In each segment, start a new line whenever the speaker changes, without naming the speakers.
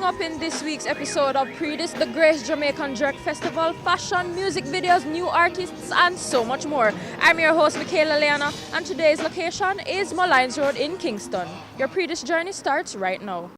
up in this week's episode of Pree Dis, the Great Jamaican Jerk Festival, fashion, music videos, new artists, and so much more. I'm your host, Michaela Leana, and today's location is Mollines Road in Kingston. Your Pree Dis journey starts right now.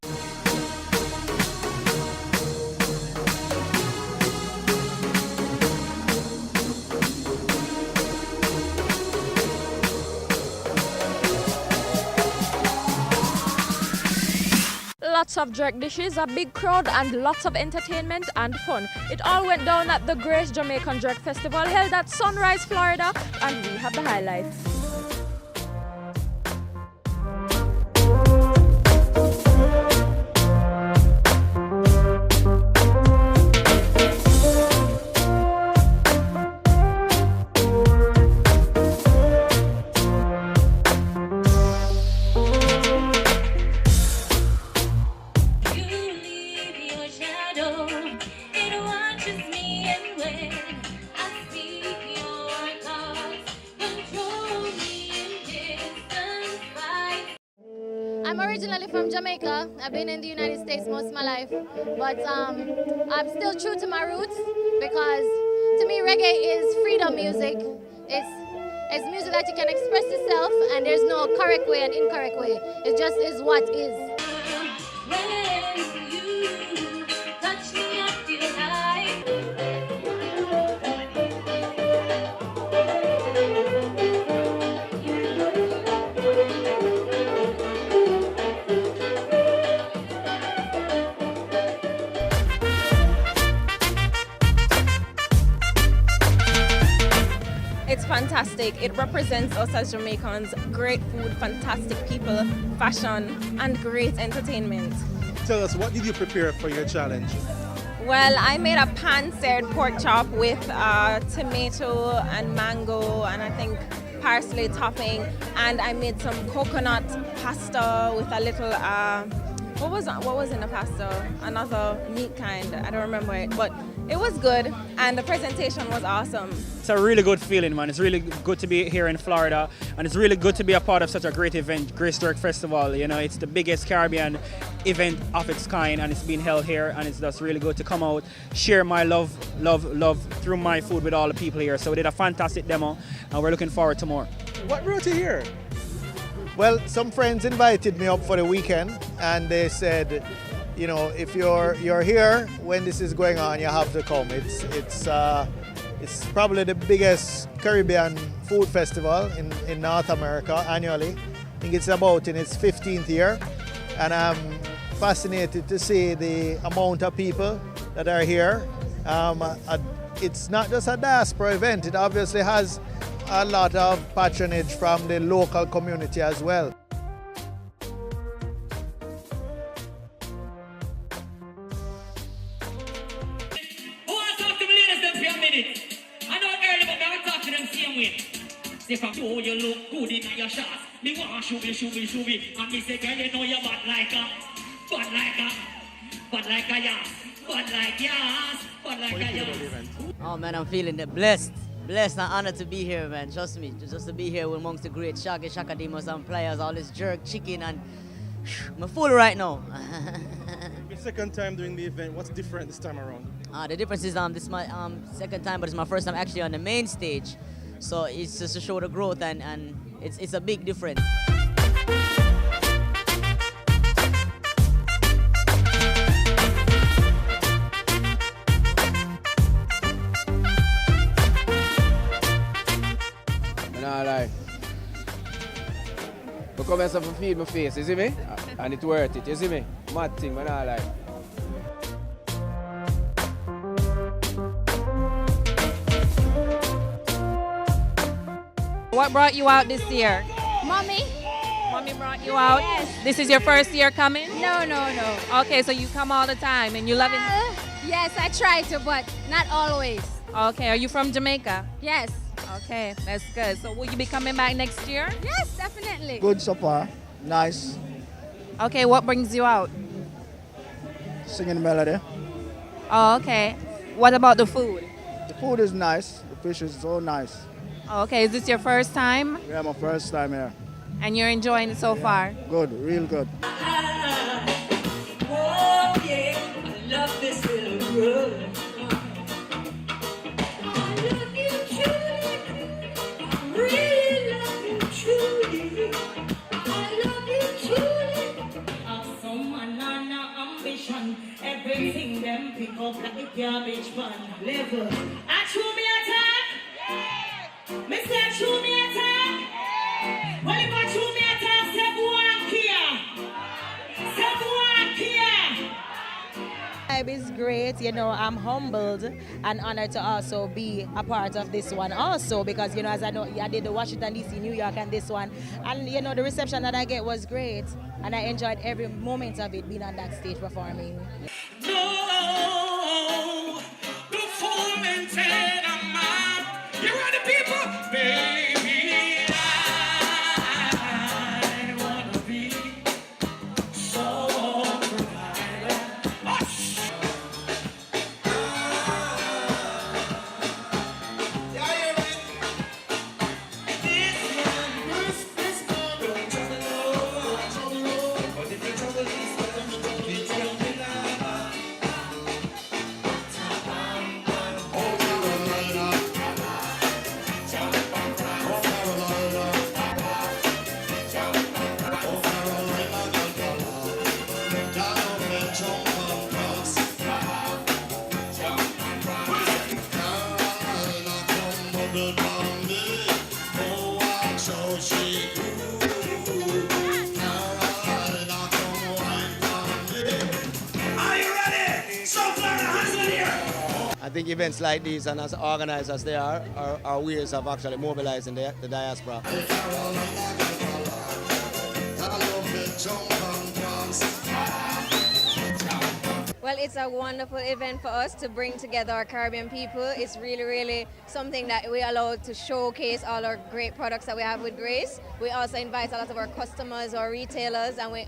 Lots of jerk dishes, a big crowd, and lots of entertainment and fun. It all went down at the Great Jamaican Jerk Festival held at Sunrise, Florida, and we have the highlights.
I'm originally from Jamaica. I've been in the United States most of my life, but I'm still true to my roots because to me reggae is freedom music. It's music that you can express yourself and there's no correct way and incorrect way. It just is what is.
It's fantastic. It represents us as Jamaicans. Great food, fantastic people, fashion, and great entertainment.
Tell us, what did you prepare for your challenge?
Well, I made a pan-seared pork chop with tomato and mango and I think parsley topping, and I made some coconut pasta with a little what was in the pasta? Another meat kind. I don't remember it, but it was good and the presentation was awesome.
It's a really good feeling, man. It's really good to be here in Florida, and it's really good to be a part of such a great event, Great Jerk Festival. You know, it's the biggest Caribbean event of its kind, and it's being held here, and it's just really good to come out, share my love through my food with all the people here. So we did a fantastic demo, and we're looking forward to more.
What brought you here?
Well, some friends invited me up for the weekend, and they said, you know, if you're here when this is going on, you have to come. It's probably the biggest Caribbean food festival in North America annually. I think it's about in its 15th year, and I'm fascinated to see the amount of people that are here. It's not just a diaspora event, it obviously has a lot of patronage from the local community as well.
Say from you look good in your shots. Me want shooby, and me say, girl, you know you're bad like a yas.
Oh man, I'm feeling it. Blessed and honored to be here, man. Trust me, just to be here amongst the great Shaka Demos and players, all this jerk chicken, and I'm full right now.
Your second time doing the event, what's different this time around?
The difference is this is my second time, but it's my first time actually on the main stage. So it's just to show the growth, and it's a big difference.
Nah, lie. But come here to feed my face, you see me? And it's worth it, you see me? Mad thing, man, I lie.
What brought you out this year?
Mommy?
Mommy brought you out?
Yes.
This is your first year coming?
No.
Okay, so you come all the time and you love it?
Yes, I try to, but not always.
Okay, are you from Jamaica?
Yes.
Okay, that's good. So will you be coming back next year?
Yes, definitely.
Good so far, nice,
Okay, what brings you out?
singing melody.
Oh, okay. What about the food?
The food is nice, the fish is so nice.
Okay, is this your first time?
Yeah, my first time here.
And you're enjoying it so far?
Good, real good.
Oh, yeah. Everything them pick up like a garbage pan level. I chew me attack. Me say chew me attack. Well, if I chew me attack, say one here. Say one here.
Vibe is great, you know. I'm humbled and honored to also be a part of this one also, because, you know, as I know, I did the Washington DC, New York, and this one, and, you know, the reception that I get was great, and I enjoyed every moment of it, being on that stage performing.
No, the fomented a man. You ready, people? Baby, I wanna be so provider.
I think events like these, and as organized as they are ways of actually mobilizing the diaspora.
Well, it's a wonderful event for us to bring together our Caribbean people. It's really, really something that we're allowed to showcase all our great products that we have with Grace. We also invite a lot of our customers or retailers, and we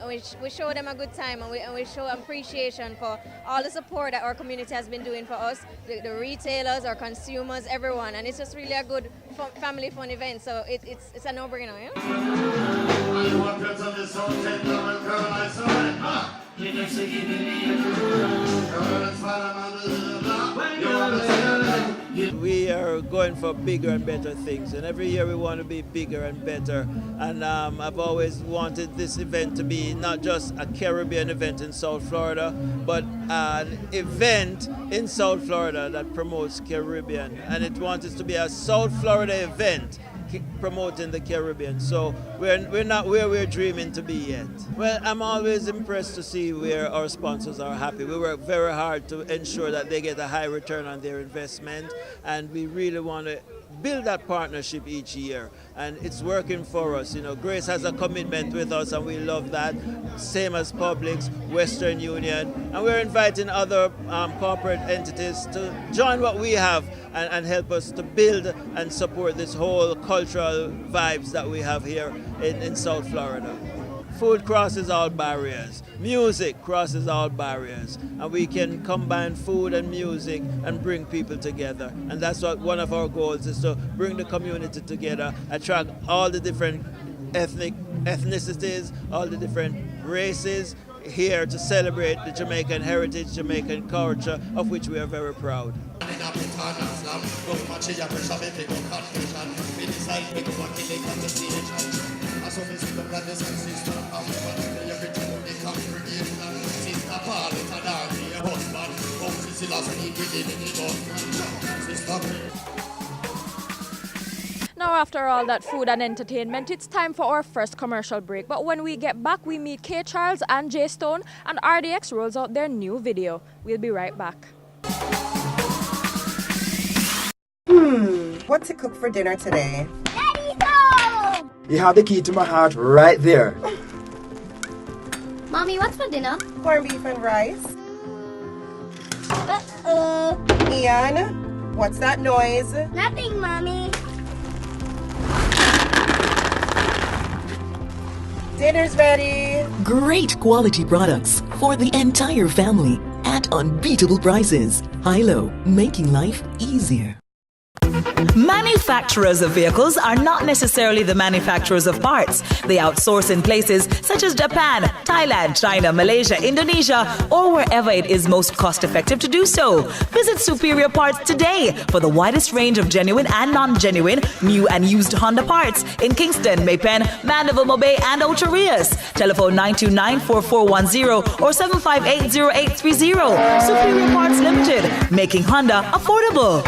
show them a good time, and we show appreciation for all the support that our community has been doing for us, the retailers, our consumers, everyone. And it's just really a good family fun event, so it's a no-brainer, yeah?
We are going for bigger and better things, and every year we want to be bigger and better. And I've always wanted this event to be not just a Caribbean event in South Florida, but an event in South Florida that promotes Caribbean. And it wanted to be a South Florida event promoting the Caribbean. So we're not where we're dreaming to be yet. Well, I'm always impressed to see where our sponsors are happy. We work very hard to ensure that they get a high return on their investment, and we really want to build that partnership each year, and it's working for us. You know, Grace has a commitment with us, and we love that. Same as Publix, Western Union, and we're inviting other corporate entities to join what we have and help us to build and support this whole cultural vibes that we have here in South Florida. Food crosses all barriers. Music crosses all barriers. And we can combine food and music and bring people together. And that's what one of our goals is, to bring the community together, attract all the different ethnicities, all the different races here to celebrate the Jamaican heritage, Jamaican culture, of which we are very proud.
Now, after all that food and entertainment, it's time for our first commercial break. But when we get back, we meet K. Charles and J. Stone, and RDX rolls out their new video. We'll be right back.
What to cook for dinner today?
Daddy's home!
You have the key to my heart right there.
Mommy, what's for dinner?
Corned beef and rice. Ian, what's that noise?
Nothing, Mommy.
Dinner's ready.
Great quality products for the entire family at unbeatable prices. Hilo, making life easier.
Manufacturers of vehicles are not necessarily the manufacturers of parts. They outsource in places such as Japan, Thailand, China, Malaysia, Indonesia, or wherever it is most cost-effective to do so. Visit Superior Parts today for the widest range of genuine and non-genuine, new and used Honda parts in Kingston, Maypen, Mandeville, Mobay, and Ocho Rios. Telephone 929-4410 or 758-0830. Superior Parts Limited, making Honda affordable.